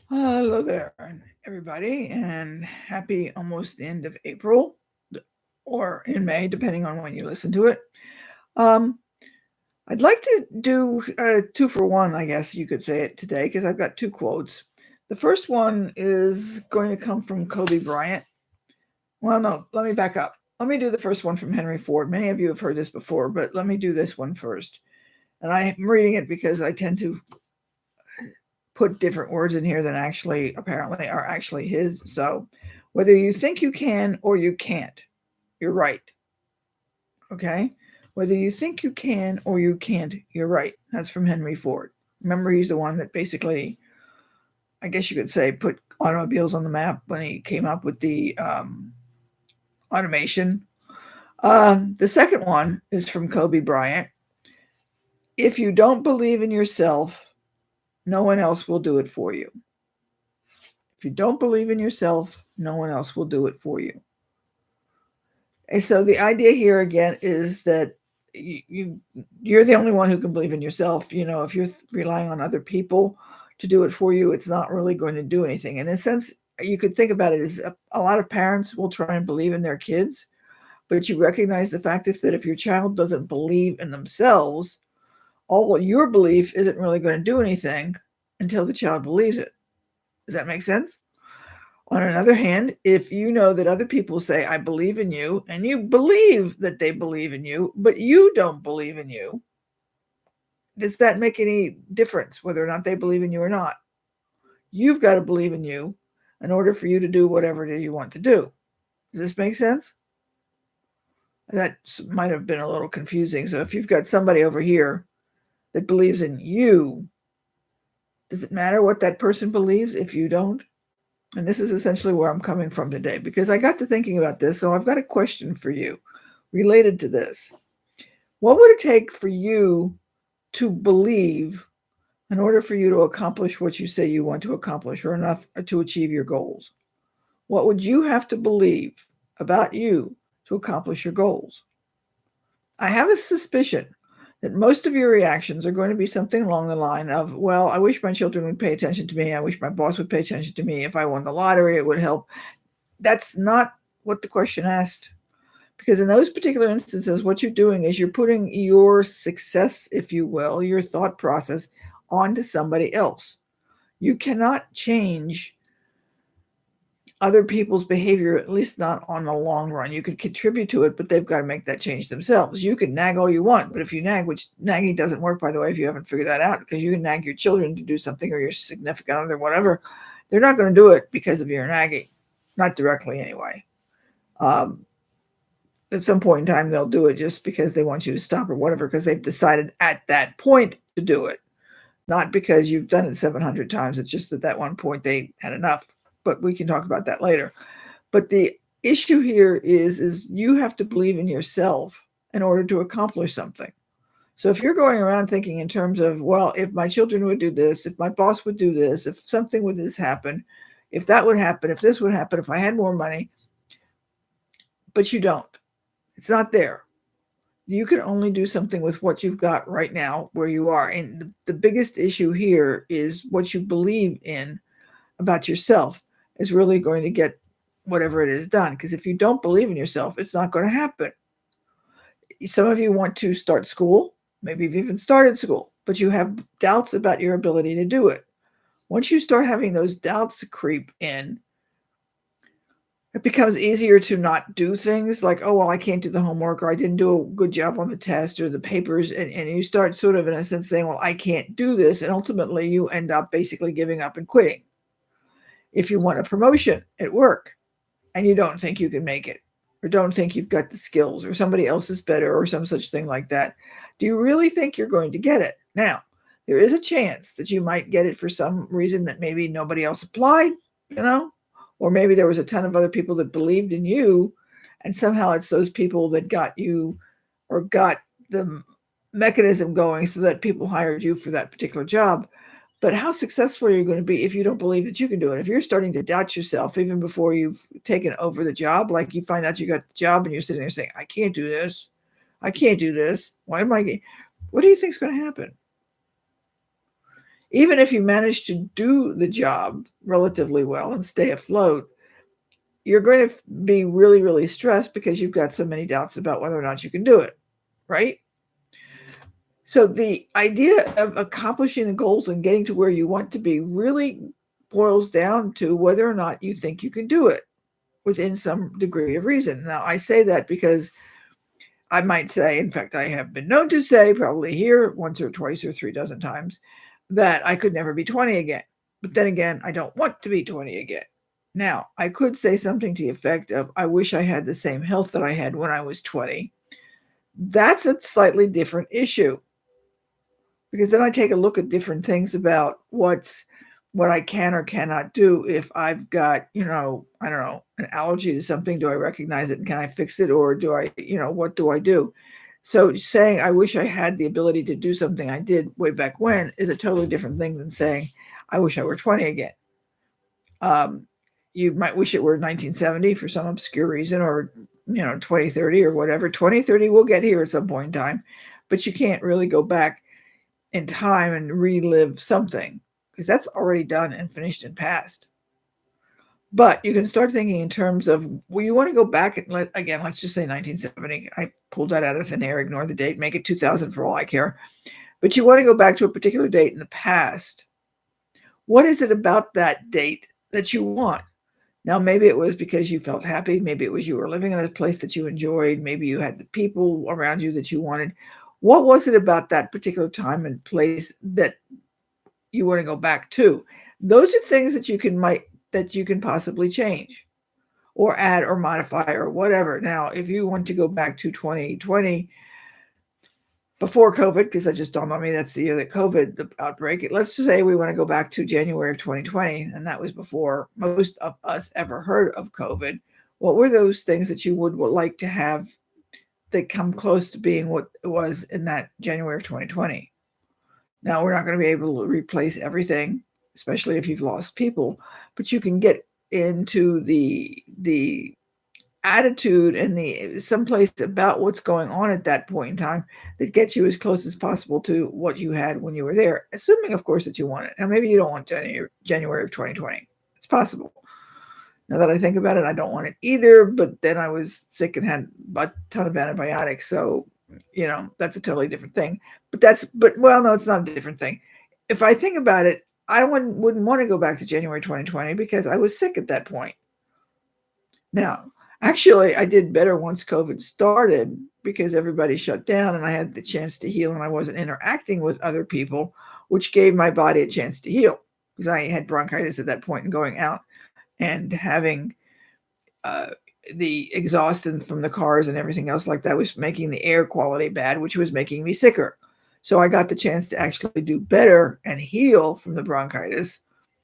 Hello there, everybody, and happy almost the end of April or in May, depending on when you listen to it. Um, I'd like to do two for one, I guess you could say it today, because I've got two quotes. The first one is going to come from Kobe Bryant. Well, no, let me back up. Let me do the first one from Henry Ford. Many of you have heard this before, but let me do this one first. And I'm reading it because I tend to put different words in here than actually apparently are actually his. So whether you think you can or you can't, you're right. Okay? Whether you think you can or you can't, you're right. That's from Henry Ford. Remember, he's the one that basically, I guess you could say, put automobiles on the map when he came up with the automation. The second one is from Kobe Bryant. If you don't believe in yourself, no one else will do it for you. If you don't believe in yourself, no one else will do it for you. And so the idea here again is that you you're the only one who can believe in yourself. You know, if you're relying on other people to do it for you, it's not really going to do anything. And in a sense, you could think about it as a lot of parents will try and believe in their kids, but you recognize the fact is that if your child doesn't believe in themselves, all your belief isn't really going to do anything until the child believes it. Does that make sense? On another hand, if you know that other people say, I believe in you, and you believe that they believe in you, but you don't believe in you, does that make any difference whether or not they believe in you or not? You've got to believe in you in order for you to do whatever it is you want to do. Does this make sense? That might have been a little confusing. So if you've got somebody over here that believes in you, does it matter what that person believes if you don't? And this is essentially where I'm coming from today because I got to thinking about this. So I've got a question for you related to this. What would it take for you to believe in order for you to accomplish what you say you want to accomplish or enough to achieve your goals? What would you have to believe about you to accomplish your goals? I have a suspicion that most of your reactions are going to be something along the line of, well, I wish my children would pay attention to me. I wish my boss would pay attention to me. If I won the lottery, it would help. That's not what the question asked. Because in those particular instances, what you're doing is you're putting your success, if you will, your thought process onto somebody else. You cannot change other people's behavior, at least not on the long run. You can contribute to it, but they've got to make that change themselves. You can nag all you want, but if you nag, which nagging doesn't work, by the way, if you haven't figured that out, because you can nag your children to do something or your significant other, whatever, they're not going to do it because of your nagging, not directly anyway. Um, at some point in time, they'll do it just because they want you to stop or whatever, because they've decided at that point to do it, not because you've done it 700 times. It's just that that one point they had enough. But we can talk about that later. But the issue here is you have to believe in yourself in order to accomplish something. So if you're going around thinking in terms of, well, if my children would do this, if my boss would do this, if something would this happen, if that would happen, if this would happen, if I had more money, but you don't. It's not there. You can only do something with what you've got right now where you are. And the biggest issue here is what you believe in about yourself is really going to get whatever it is done. Because if you don't believe in yourself, it's not going to happen. Some of you want to start school, maybe you've even started school, but you have doubts about your ability to do it. Once you start having those doubts creep in, it becomes easier to not do things like, oh, well, I can't do the homework or I didn't do a good job on the test or the papers. And you start sort of, in a sense, saying, well, I can't do this. And ultimately, you end up basically giving up and quitting. If you want a promotion at work and you don't think you can make it or don't think you've got the skills or somebody else is better or some such thing like that, do you really think you're going to get it? Now, there is a chance that you might get it for some reason that maybe nobody else applied, you know, or maybe there was a ton of other people that believed in you and somehow it's those people that got you or got the mechanism going so that people hired you for that particular job. But how successful are you going to be if you don't believe that you can do it? If you're starting to doubt yourself even before you've taken over the job, like you find out you got the job and you're sitting there saying, I can't do this. I can't do this. Why am I? What do you think is going to happen? Even if you manage to do the job relatively well and stay afloat, you're going to be really, really stressed because you've got so many doubts about whether or not you can do it, right? So the idea of accomplishing the goals and getting to where you want to be really boils down to whether or not you think you can do it within some degree of reason. Now, I say that because I might say, in fact, I have been known to say, probably here once or twice or 3 dozen times, that I could never be 20 again. But then again, I don't want to be 20 again. Now, I could say something to the effect of, I wish I had the same health that I had when I was 20. That's a slightly different issue, because then I take a look at different things about what I can or cannot do. If I've got, I don't know, an allergy to something, do I recognize it and can I fix it, or do I, what do I do? So saying I wish I had the ability to do something I did way back when is a totally different thing than saying I wish I were 20 again. Um, you might wish it were 1970 for some obscure reason, or 2030 or whatever. 2030 will get here at some point in time, but you can't really go back in time and relive something, because that's already done and finished and past. But you can start thinking in terms of, well, you want to go back and let's just say 1970. I pulled that out of thin air, ignore the date, make it 2000 for all I care. But you want to go back to a particular date in the past. What is it about that date that you want? Now, maybe it was because you felt happy. Maybe it was you were living in a place that you enjoyed. Maybe you had the people around you that you wanted. What was it about that particular time and place that you want to go back to? Those are things that you can possibly change or add or modify or whatever. Now, if you want to go back to 2020 before COVID, because I just dawned on me that's the year that COVID, the outbreak, let's just say we want to go back to January of 2020, and that was before most of us ever heard of COVID. What were those things that you would like to have that come close to being what it was in that January of 2020? Now, we're not going to be able to replace everything, especially if you've lost people, but you can get into the attitude and the someplace about what's going on at that point in time that gets you as close as possible to what you had when you were there, assuming, of course, that you want it. Now, maybe you don't want January of 2020. It's possible. Now that I think about it, I don't want it either, but then I was sick and had a ton of antibiotics, so that's a totally different thing. Well, no, it's not a different thing. If I think about it, I wouldn't want to go back to January 2020 because I was sick at that point. Now, actually, I did better once COVID started because everybody shut down and I had the chance to heal and I wasn't interacting with other people, which gave my body a chance to heal, because I had bronchitis at that point, and going out and having uh, the exhaust from the cars and everything else like that was making the air quality bad, which was making me sicker. So I got the chance to actually do better and heal from the bronchitis,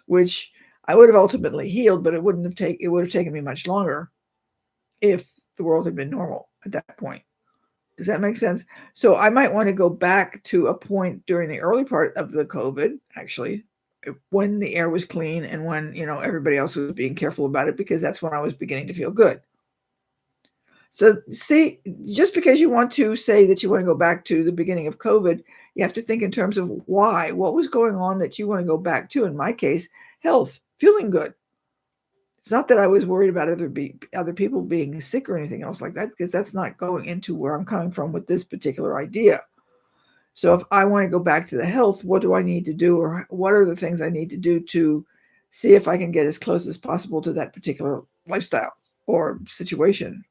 which I would have ultimately healed, but it would have taken me much longer if the world had been normal at that point. Does that make sense? So I might want to go back to a point during the early part of the COVID, actually, when the air was clean and when, everybody else was being careful about it, because that's when I was beginning to feel good. So see, just because you want to say that you want to go back to the beginning of COVID, you have to think in terms of why. What was going on that you want to go back to? In my case, health, feeling good. It's not that I was worried about other people being sick or anything else like that, because that's not going into where I'm coming from with this particular idea. So if I want to go back to the health, what do I need to do, or what are the things I need to do to see if I can get as close as possible to that particular lifestyle or situation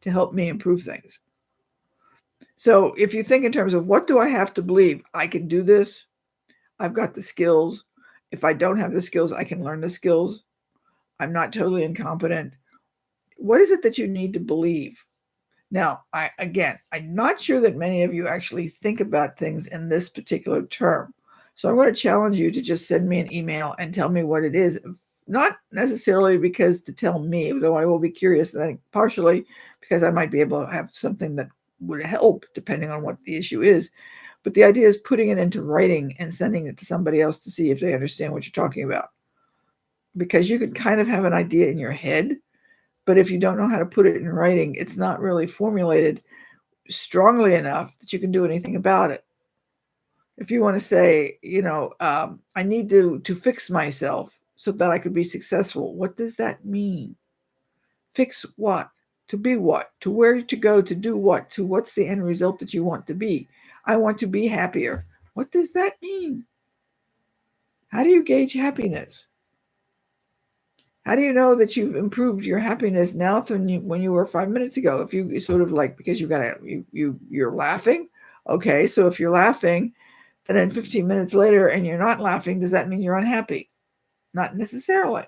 to help me improve things? So if you think in terms of, what do I have to believe? I can do this. I've got the skills. If I don't have the skills, I can learn the skills. I'm not totally incompetent. What is it that you need to believe? Now, I'm not sure that many of you actually think about things in this particular term. So I'm going to challenge you to just send me an email and tell me what it is. Not necessarily because to tell me, though I will be curious, then partially because I might be able to have something that would help depending on what the issue is. But the idea is putting it into writing and sending it to somebody else to see if they understand what you're talking about. Because you could kind of have an idea in your head, but if you don't know how to put it in writing, it's not really formulated strongly enough that you can do anything about it. If you want to say, I need to fix myself so that I could be successful, what does that mean? Fix what? To be what? To where to go to do what? To what's the end result that you want to be? I want to be happier. What does that mean? How do you gauge happiness? How do you know that you've improved your happiness now than when you were 5 minutes ago? If you sort of like, because you're laughing, okay. So if you're laughing, and then 15 minutes later and you're not laughing, does that mean you're unhappy? Not necessarily.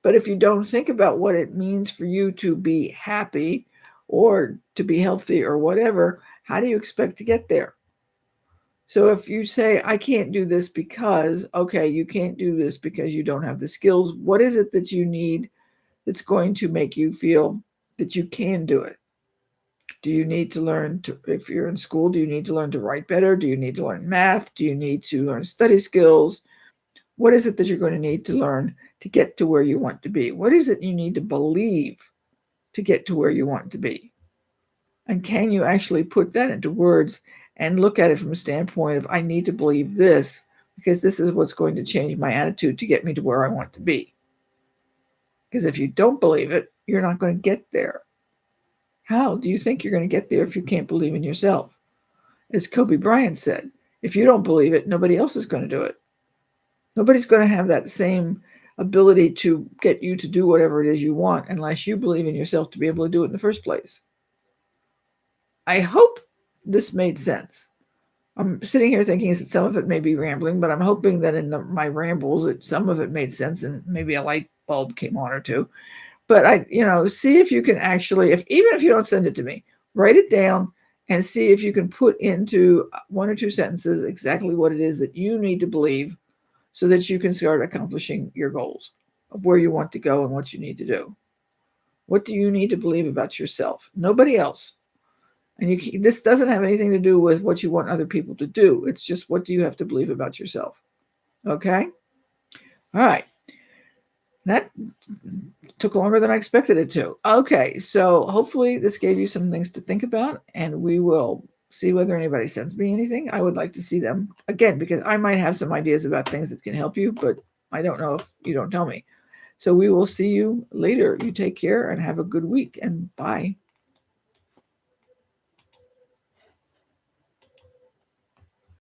But if you don't think about what it means for you to be happy or to be healthy or whatever, how do you expect to get there? So if you say, I can't do this because, okay, you can't do this because you don't have the skills, what is it that you need that's going to make you feel that you can do it? Do you need to learn to, if you're in school, do you need to learn to write better? Do you need to learn math? Do you need to learn study skills? What is it that you're going to need to learn to get to where you want to be? What is it you need to believe to get to where you want to be? And can you actually put that into words and look at it from a standpoint of, I need to believe this because this is what's going to change my attitude to get me to where I want to be? Because if you don't believe it, you're not going to get there. How do you think you're going to get there if you can't believe in yourself? As Kobe Bryant said, if you don't believe it, nobody else is going to do it. Nobody's going to have that same ability to get you to do whatever it is you want unless you believe in yourself to be able to do it in the first place. I hope this made sense. I'm sitting here thinking that some of it may be rambling, but I'm hoping that in my rambles, some of it made sense and maybe a light bulb came on or two. But see if you can actually, even if you don't send it to me, write it down and see if you can put into one or two sentences exactly what it is that you need to believe so that you can start accomplishing your goals of where you want to go and what you need to do. What do you need to believe about yourself? Nobody else. And this doesn't have anything to do with what you want other people to do. It's just, what do you have to believe about yourself? Okay? All right. That took longer than I expected it to. Okay, so hopefully this gave you some things to think about, and we will see whether anybody sends me anything. I would like to see them again because I might have some ideas about things that can help you, but I don't know if you don't tell me. So we will see you later. You take care and have a good week, and bye.